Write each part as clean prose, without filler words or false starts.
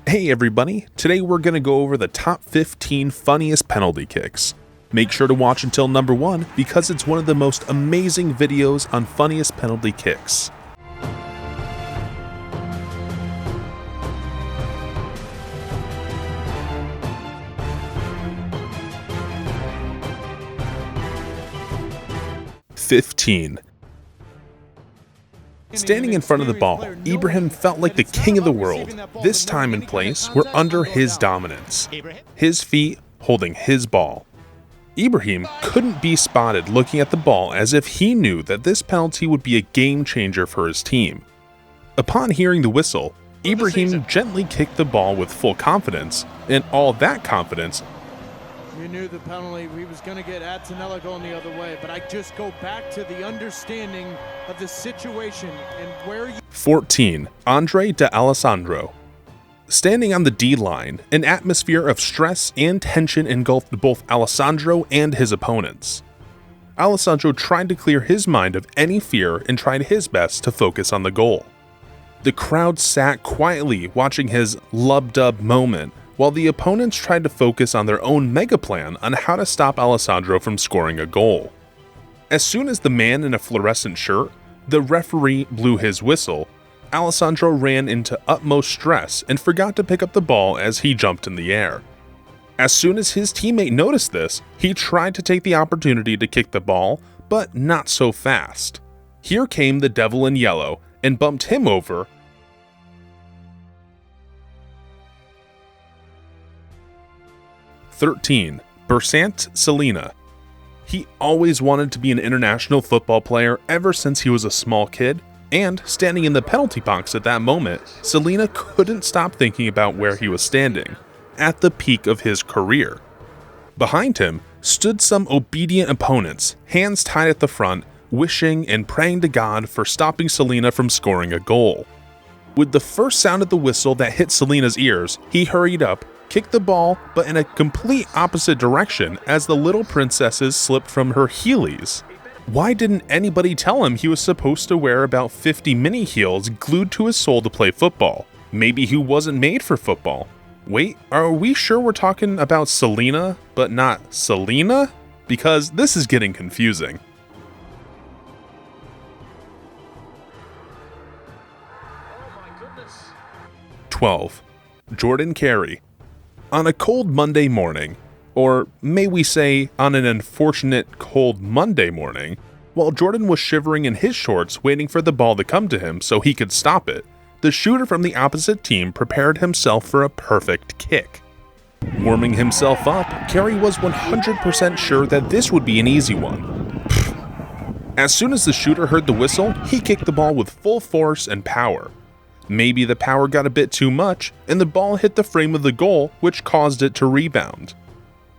Hey everybody, today we're going to go over the top 15 funniest penalty kicks. Make sure to watch until number 1 because it's one of the most amazing videos on funniest penalty kicks. (15) Standing in front of the ball, Ibrahim felt like the king of the world. This time and place were under his dominance. His feet holding his ball. Ibrahim couldn't be spotted looking at the ball as if he knew that this penalty would be a game changer for his team. Upon hearing the whistle, Ibrahim gently kicked the ball with full confidence, and all that confidence. You knew the penalty, he was going to get Attinella going the other way, but I just go back to the understanding of the situation and where you... 14. Andre de Alessandro. Standing on the D-line, an atmosphere of stress and tension engulfed both Alessandro and his opponents. Alessandro tried to clear his mind of any fear and tried his best to focus on the goal. The crowd sat quietly watching his lub-dub moment, while the opponents tried to focus on their own mega plan on how to stop Alessandro from scoring a goal. As soon as the man in a fluorescent shirt, the referee, blew his whistle, Alessandro ran into utmost stress and forgot to pick up the ball as he jumped in the air. As soon as his teammate noticed this, he tried to take the opportunity to kick the ball, but not so fast. Here came the devil in yellow and bumped him over. 13. Bersant Celina. He always wanted to be an international football player ever since he was a small kid, and standing in the penalty box at that moment, Celina couldn't stop thinking about where he was standing, at the peak of his career. Behind him stood some obedient opponents, hands tied at the front, wishing and praying to God for stopping Celina from scoring a goal. With the first sound of the whistle that hit Celina's ears, he hurried up, kicked the ball, but in a complete opposite direction as the little princesses slipped from her heelys. Why didn't anybody tell him he was supposed to wear about 50 mini heels glued to his sole to play football? Maybe he wasn't made for football. Wait, are we sure we're talking about Celina, but not Celina? Because this is getting confusing. Oh my goodness. 12. Jordan Carey. On a cold Monday morning, or may we say on an unfortunate cold Monday morning, while Jordan was shivering in his shorts waiting for the ball to come to him so he could stop it, the shooter from the opposite team prepared himself for a perfect kick. Warming himself up, Carey was 100% sure that this would be an easy one. As soon as the shooter heard the whistle, he kicked the ball with full force and power. Maybe the power got a bit too much, and the ball hit the frame of the goal, which caused it to rebound.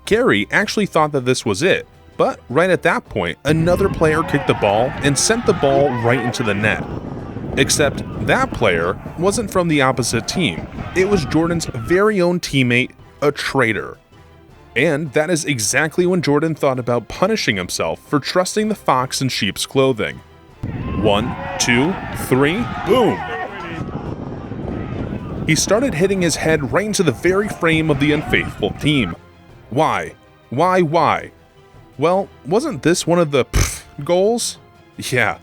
Carey actually thought that this was it, but right at that point, another player kicked the ball and sent the ball right into the net. Except that player wasn't from the opposite team. It was Jordan's very own teammate, a traitor. And that is exactly when Jordan thought about punishing himself for trusting the fox in sheep's clothing. 1, 2, 3, boom! He started hitting his head right into the very frame of the unfaithful team. Why? Why? Well, wasn't this one of the goals? Yeah.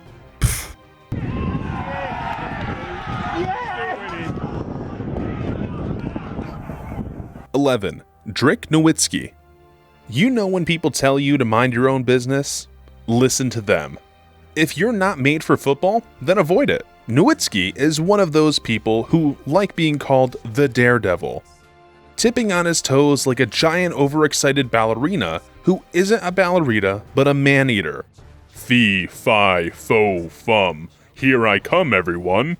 11. Nowitzki. You know when people tell you to mind your own business? Listen to them. If you're not made for football, then avoid it. Nowitzki is one of those people who like being called the daredevil. Tipping on his toes like a giant overexcited ballerina who isn't a ballerina but a man-eater. Fee, fi, fo, fum. Here I come, everyone.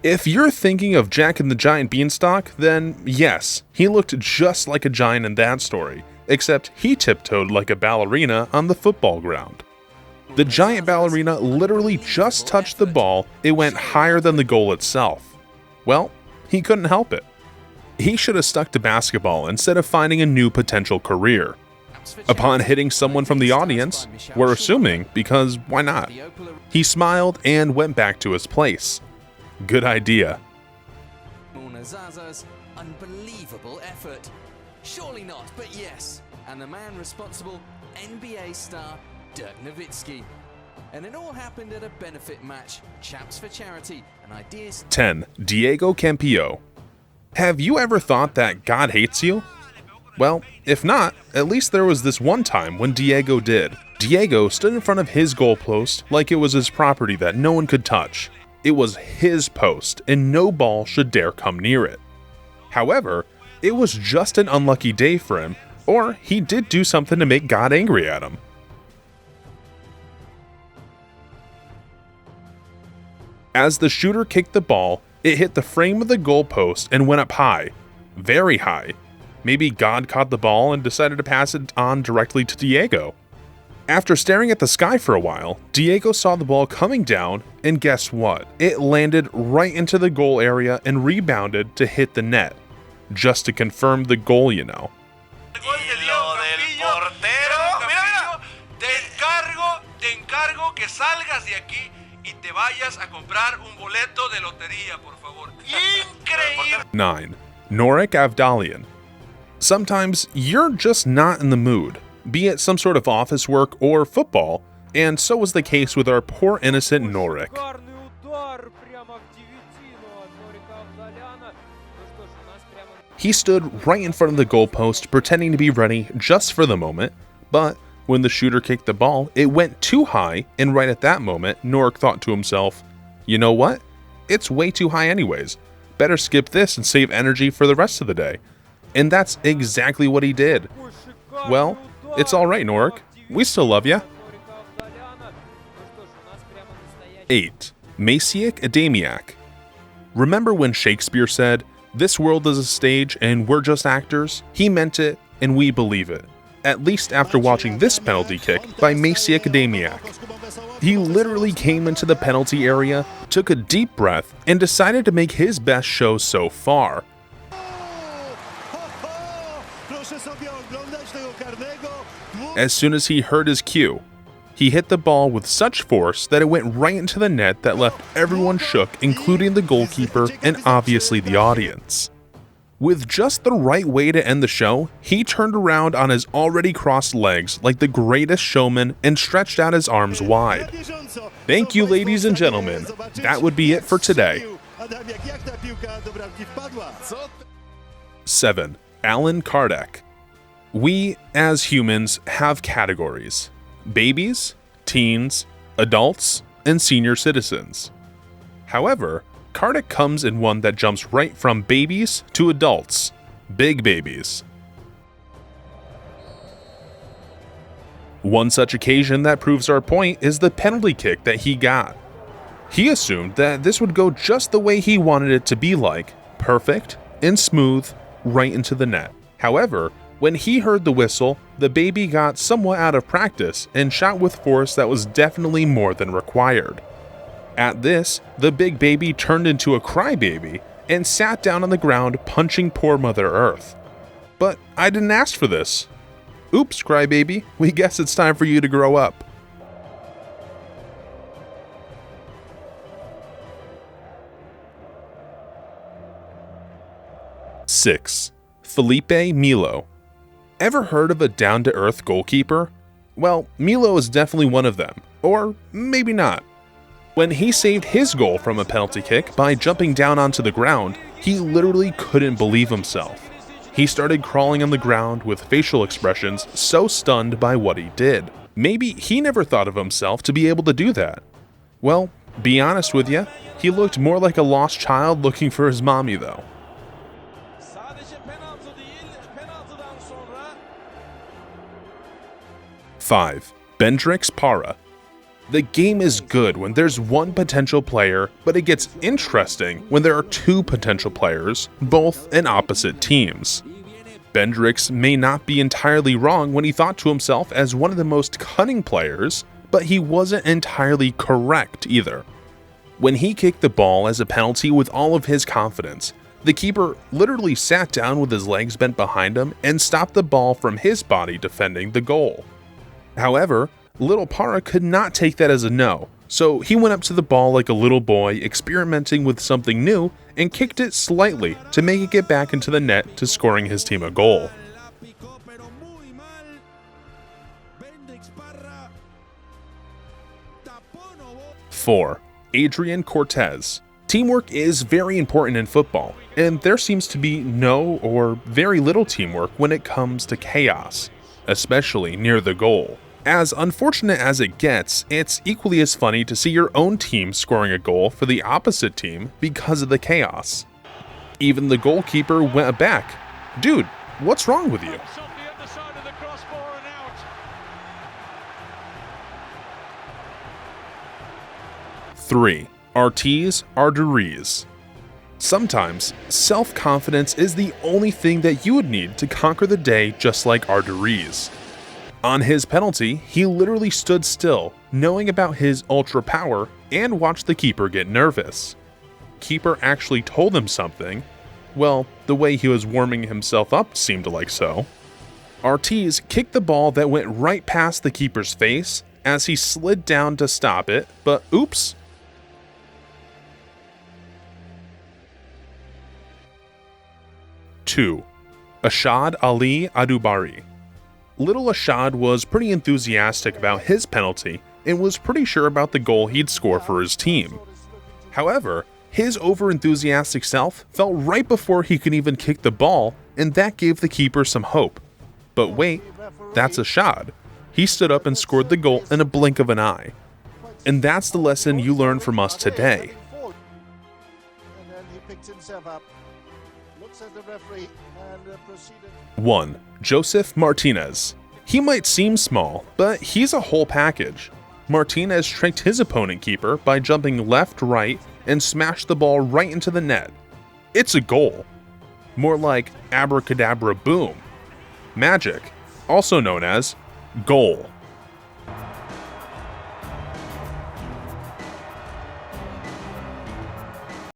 If you're thinking of Jack and the Giant Beanstalk, then yes, he looked just like a giant in that story, except he tiptoed like a ballerina on the football ground. The giant ballerina literally just touched the ball, it went higher than the goal itself. Well, he couldn't help it. He should have stuck to basketball instead of finding a new potential career. Upon hitting someone from the audience, we're assuming, because why not? He smiled and went back to his place. Good idea. Zaza's unbelievable effort. Surely not, but yes. And the man responsible, NBA star Dirk Nowitzki. And it all happened at a benefit match, Chaps for Charity, and ideas. 10. Diego Campillo. Have you ever thought that God hates you? Well, if not, at least there was this one time when Diego did. Diego stood in front of his goalpost like it was his property that no one could touch. It was his post, and no ball should dare come near it. However, it was just an unlucky day for him, or he did do something to make God angry at him. As the shooter kicked the ball, it hit the frame of the goalpost and went up high. Very high. Maybe God caught the ball and decided to pass it on directly to Diego. After staring at the sky for a while, Diego saw the ball coming down, and guess what? It landed right into the goal area and rebounded to hit the net. Just to confirm the goal, you know. Te encargo que salgas de aquí y te vayas a comprar un boleto de lotería, por favor. Increíble. 9. Norik Avdalian. Sometimes you're just not in the mood, be it some sort of office work or football, and so was the case with our poor innocent Norik. He stood right in front of the goalpost pretending to be ready just for the moment, but when the shooter kicked the ball, it went too high, and right at that moment, Norik thought to himself, you know what? It's way too high anyways. Better skip this and save energy for the rest of the day. And that's exactly what he did. Well, it's alright, Norik. We still love ya. 8. Maciek Adamiak. Remember when Shakespeare said, "This world is a stage and we're just actors"? He meant it, and we believe it. At least after watching this penalty kick by Maciek Adamiak. He literally came into the penalty area, took a deep breath, and decided to make his best show so far. As soon as he heard his cue, he hit the ball with such force that it went right into the net that left everyone shook, including the goalkeeper and obviously the audience. With just the right way to end the show, he turned around on his already crossed legs like the greatest showman and stretched out his arms wide. Thank you, ladies and gentlemen. That would be it for today. 7. Alan Kardec. We, as humans, have categories: babies, teens, adults, and senior citizens. However, Kardec comes in one that jumps right from babies to adults, big babies. One such occasion that proves our point is the penalty kick that he got. He assumed that this would go just the way he wanted it to be, like perfect and smooth, right into the net. However, when he heard the whistle, the baby got somewhat out of practice and shot with force that was definitely more than required. At this, the big baby turned into a crybaby and sat down on the ground punching poor Mother Earth. But I didn't ask for this. Oops, crybaby, we guess it's time for you to grow up. Six. Felipe Melo. Ever heard of a down-to-earth goalkeeper? Well, Melo is definitely one of them, or maybe not. When he saved his goal from a penalty kick by jumping down onto the ground, he literally couldn't believe himself. He started crawling on the ground with facial expressions so stunned by what he did. Maybe he never thought of himself to be able to do that. Well, be honest with you, he looked more like a lost child looking for his mommy though. 5. Bendrix Para. The game is good when there's one potential player, but it gets interesting when there are two potential players, both in opposite teams. Bendrix may not be entirely wrong when he thought to himself as one of the most cunning players, but he wasn't entirely correct either. When he kicked the ball as a penalty with all of his confidence, the keeper literally sat down with his legs bent behind him and stopped the ball from his body defending the goal. However, Little Para could not take that as a no, So he went up to the ball like a little boy, experimenting with something new, and kicked it slightly to make it get back into the net to scoring his team a goal. 4. Adrian Cortez. Teamwork is very important in football, and there seems to be no or very little teamwork when it comes to chaos, especially near the goal. As unfortunate as it gets, it's equally as funny to see your own team scoring a goal for the opposite team because of the chaos. Even the goalkeeper went back. Dude, what's wrong with you? 3. Aritz Aduriz. Sometimes, self-confidence is the only thing that you would need to conquer the day, just like Aduriz. On his penalty, he literally stood still, knowing about his ultra power, and watched the keeper get nervous. Keeper actually told him something. Well, the way he was warming himself up seemed like so. Aritz kicked the ball that went right past the keeper's face as he slid down to stop it, but oops. 2. Ashad Ali Adubari. Little Ashad was pretty enthusiastic about his penalty and was pretty sure about the goal he'd score for his team. However, his over-enthusiastic self fell right before he could even kick the ball, and that gave the keeper some hope. But wait, that's Ashad. He stood up and scored the goal in a blink of an eye. And that's the lesson you learn from us today. 1. Josef Martinez. He might seem small, but he's a whole package. Martinez tricked his opponent keeper by jumping left, right, and smashed the ball right into the net. It's a goal. More like abracadabra boom. Magic, also known as goal.